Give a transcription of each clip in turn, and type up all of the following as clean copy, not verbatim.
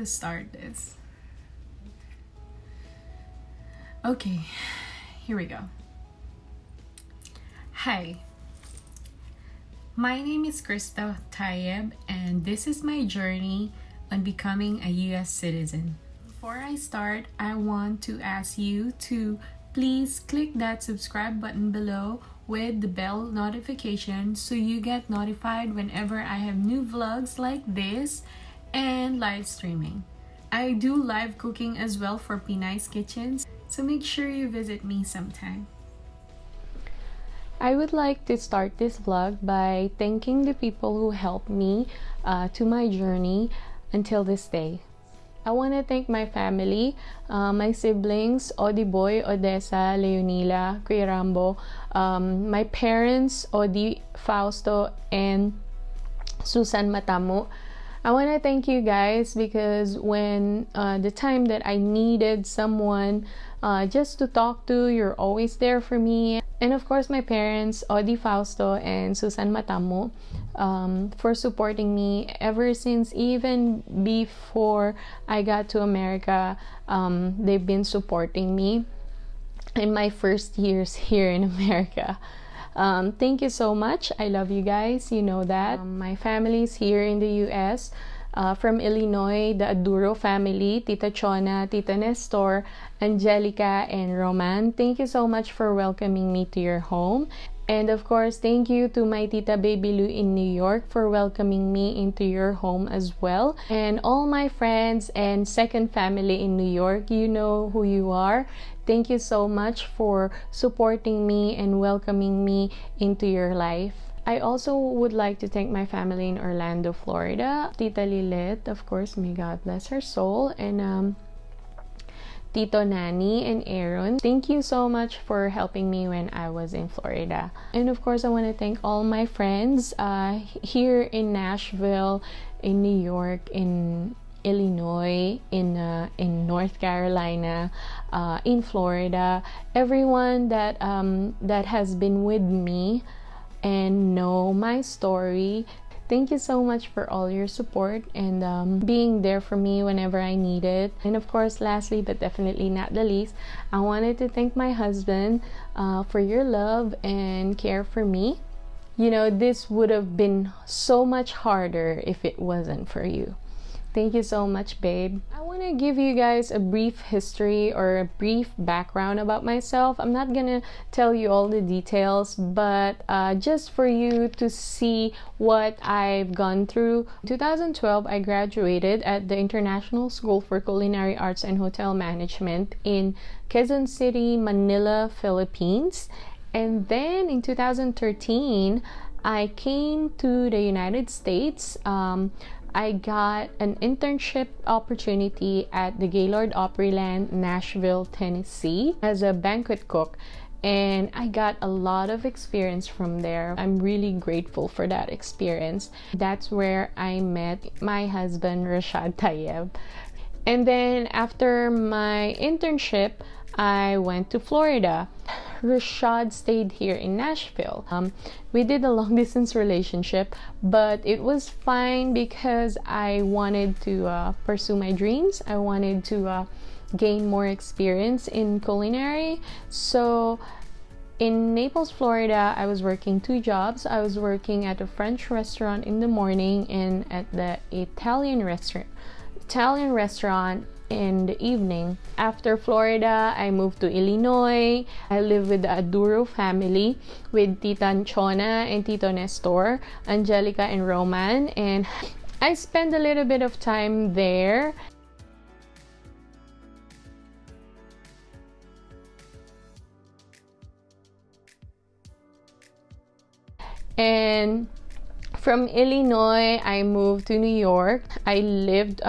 to start this. Okay, here we go. Hi, my name is Tho I, and this is my journey on becoming a US citizen. Before I start, I want to ask you to please click that subscribe button below with the bell notification so you get notified whenever I have new vlogs like this and live streaming. I do live cooking as well for PINAYS kitchens, so make sure you visit me sometime. I would like to start this vlog by thanking the people who helped me to my journey until this day. I want to thank my family, my siblings, Odi Boy, Odessa, Leonila, Kuya Rambo, my parents, Odi, Fausto, and Susan Matamo. I want to thank you guys because when the time that I needed someone just to talk to, you're always there for me. And of course, my parents, Odi Fausto and Susan Matamo, for supporting me ever since even before I got to America. They've been supporting me in my first years here in America. Thank you so much. I love you guys. You know that. My family's here in the US. From Illinois, the Aduro family, Tita Chona, Tita Nestor, Angelica, and Roman. Thank you so much for welcoming me to your home. And of course, thank you to my Tita Baby Lou in New York for welcoming me into your home as well. And all my friends and second family in New York, you know who you are. Thank you so much for supporting me and welcoming me into your life. I also would like to thank my family in Orlando, Florida. Tita Lilet, of course, may God bless her soul. And Tito Nani and Aaron. Thank you so much for helping me when I was in Florida. And of course, I want to thank all my friends here in Nashville, in New York, in Illinois, in North Carolina, in Florida. Everyone that that has been with me and know my story. Thank you so much for all your support and being there for me whenever I need it. And of course, lastly but definitely not the least, I wanted to thank my husband for your love and care for me. You know, this would have been so much harder if it wasn't for you. Thank you so much, babe. I want to give you guys a brief history or a brief background about myself. I'm not gonna tell you all the details, but just for you to see what I've gone through. In 2012, I graduated at the International School for Culinary Arts and Hotel Management in Quezon City, Manila, Philippines. And then in 2013, I came to the United States. I got an internship opportunity at the Gaylord Opryland, Nashville, Tennessee as a banquet cook, and I got a lot of experience from there. I'm really grateful for that experience. That's where I met my husband, Rashad Tayeb. And then after my internship, I went to Florida. Rashad stayed here in Nashville. We did a long distance relationship, but it was fine because I wanted to pursue my dreams. I wanted to gain more experience in culinary. So in Naples, Florida, I was working 2 jobs. I was working at a French restaurant in the morning and at the Italian restaurant in the evening. After Florida, I moved to Illinois. I live with the Aduro family with Tita Chona and Tito Nestor, Angelica and Roman, and I spent a little bit of time there. And from Illinois, I moved to New York. I lived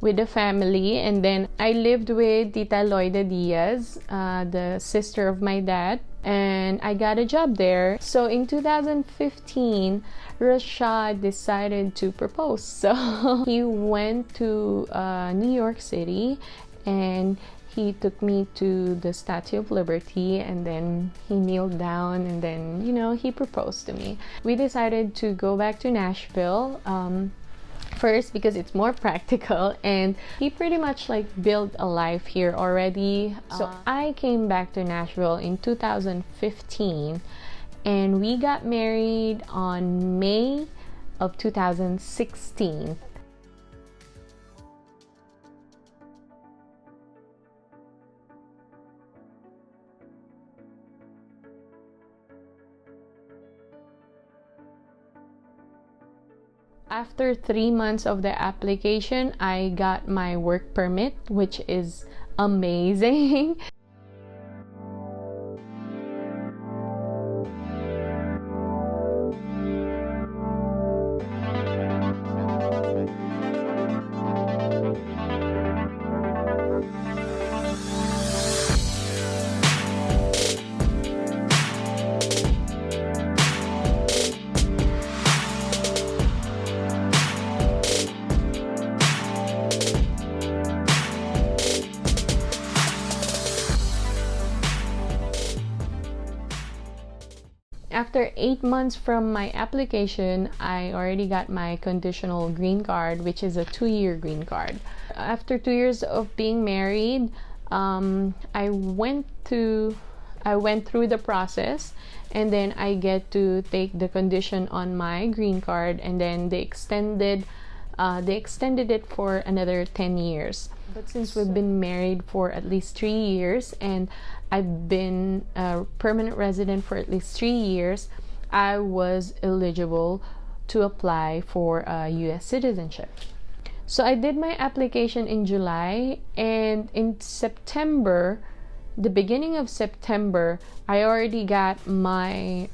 with the family, and then I lived with Tita Loida Diaz, the sister of my dad, and I got a job there. So in 2015, Rashad decided to propose. So he went to New York City and he took me to the Statue of Liberty, and then he kneeled down, and then, he proposed to me. We decided to go back to Nashville First, because it's more practical, and he pretty much like built a life here already. So I came back to Nashville in 2015, and we got married on May of 2016. After 3 months of the application, I got my work permit, which is amazing. After 8 months from my application, I already got my conditional green card, which is a 2-year green card. After 2 years of being married, I went through the process, and then I get to take the condition on my green card, and then they extended it for another 10 years. But since we've been married for at least 3 years, and I've been a permanent resident for at least 3 years, I was eligible to apply for US citizenship. So I did my application in July, and in September, the beginning of September, I already got my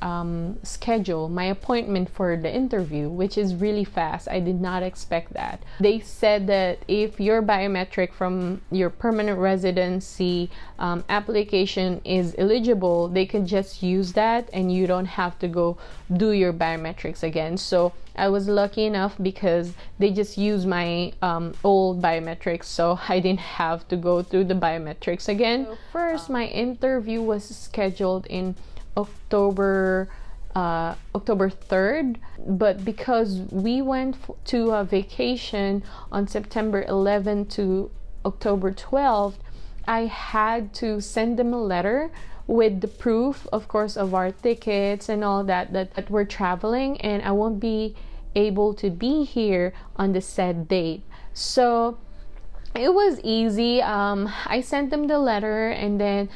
schedule, my appointment for the interview, which is really fast. I did not expect that. They said that if your biometric from your permanent residency application is eligible, they can just use that and you don't have to go do your biometrics again. So I was lucky enough because they just used my old biometrics, so I didn't have to go through the biometrics again. So first, my interview was scheduled in October 3rd, but because we went to a vacation on September 11th to October 12th, I had to send them a letter with the proof, of course, of our tickets and all that we're traveling, and I won't be able to be here on the said date. So it was easy. I sent them the letter, and then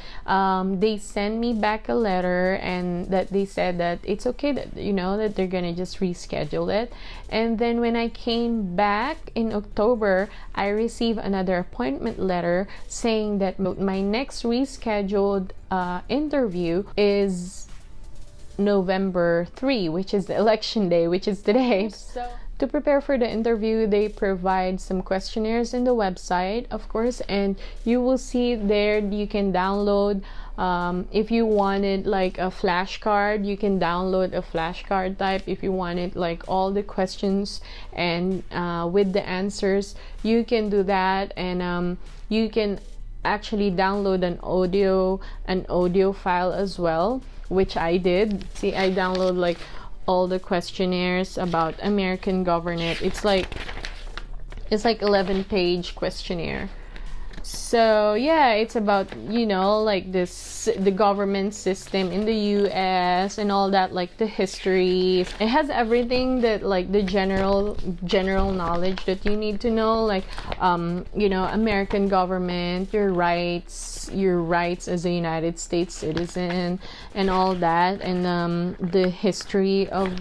they sent me back a letter, and that they said that it's okay, that that they're gonna just reschedule it. And then when I came back in October, I received another appointment letter saying that my next rescheduled interview is November 3, which is the election day, which is today. So to prepare for the interview, they provide some questionnaires in the website, of course, and you will see there you can download. If you wanted like a flashcard, you can download a flashcard type. If you wanted like all the questions and with the answers, you can do that. And you can actually download an audio file as well, which I did. See, I download like all the questionnaires about American government. It's like 11-page questionnaire. So yeah, it's about like the government system in the US and all that, like the history. It has everything that like the general knowledge that you need to know, like American government, your rights as a United States citizen and all that, and the history of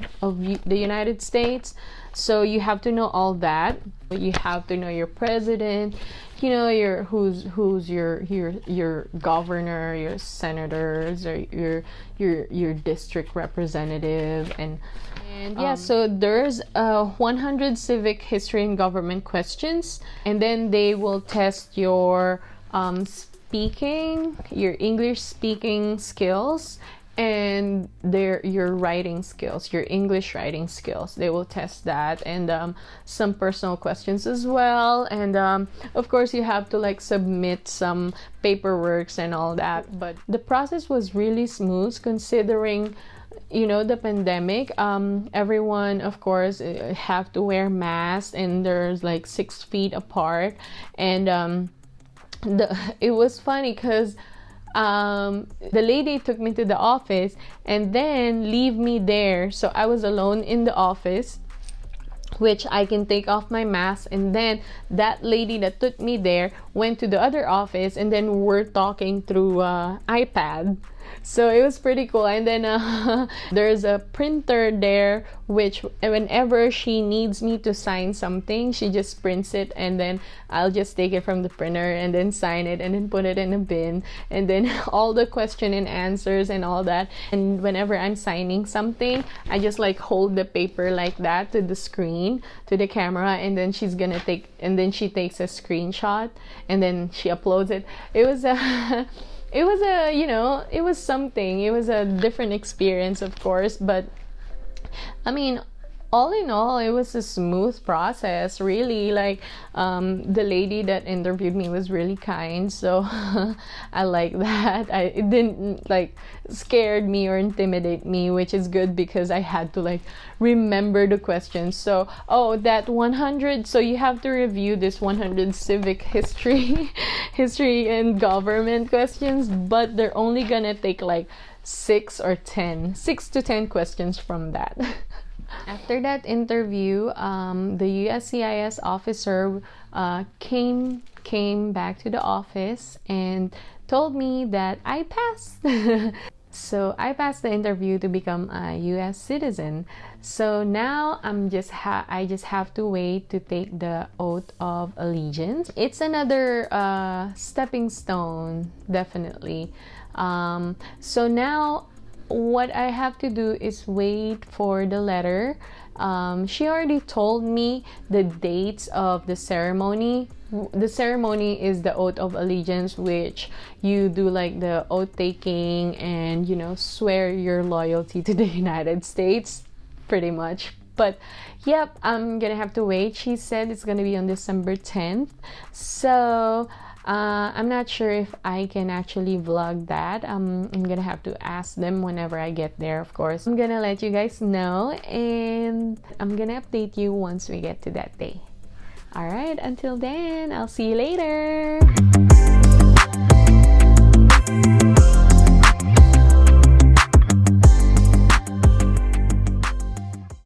the United States. So you have to know all that. You have to know your president, your who's your governor, your senators, or your district representative, and yeah. So there's 100 civic history and government questions, and then they will test your your English speaking skills, and your writing skills, your English writing skills. They will test that, and some personal questions as well. And of course, you have to like submit some paperwork and all that. But the process was really smooth, considering you know, the pandemic, everyone of course have to wear masks, and there's like 6 feet apart. And it was funny because the lady took me to the office and then leave me there, so I was alone in the office, which I can take off my mask. And then that lady that took me there went to the other office, and then we're talking through iPad. So it was pretty cool. And then there's a printer there, which whenever she needs me to sign something, she just prints it, and then I'll just take it from the printer and then sign it and then put it in a bin. And then all the question and answers and all that. And whenever I'm signing something, I just like hold the paper like that to the screen, to the camera, and then she takes a screenshot, and then she uploads it. It was a you know, it was something. It was a different experience, of course, but I mean, all in all, it was a smooth process, really. Like, the lady that interviewed me was really kind, so I like that. It didn't like scared me or intimidate me, which is good because I had to like remember the questions. So, that 100. So you have to review this 100 civic history, history and government questions, but they're only gonna take like 6 to 10 questions from that. After that interview, the USCIS officer came back to the office and told me that I passed. So I passed the interview to become a US citizen. So now I just have to wait to take the oath of allegiance. It's another stepping stone, definitely. So now what I have to do is wait for the letter. She already told me the dates of the ceremony. The ceremony is the oath of allegiance, which you do like the oath taking and, you know, swear your loyalty to the United States, pretty much. But yep, I'm gonna have to wait. She said it's gonna be on December 10th. So I'm not sure if I can actually vlog that. I'm gonna have to ask them whenever I get there, of course. I'm gonna let you guys know, and I'm gonna update you once we get to that day. Alright, until then, I'll see you later.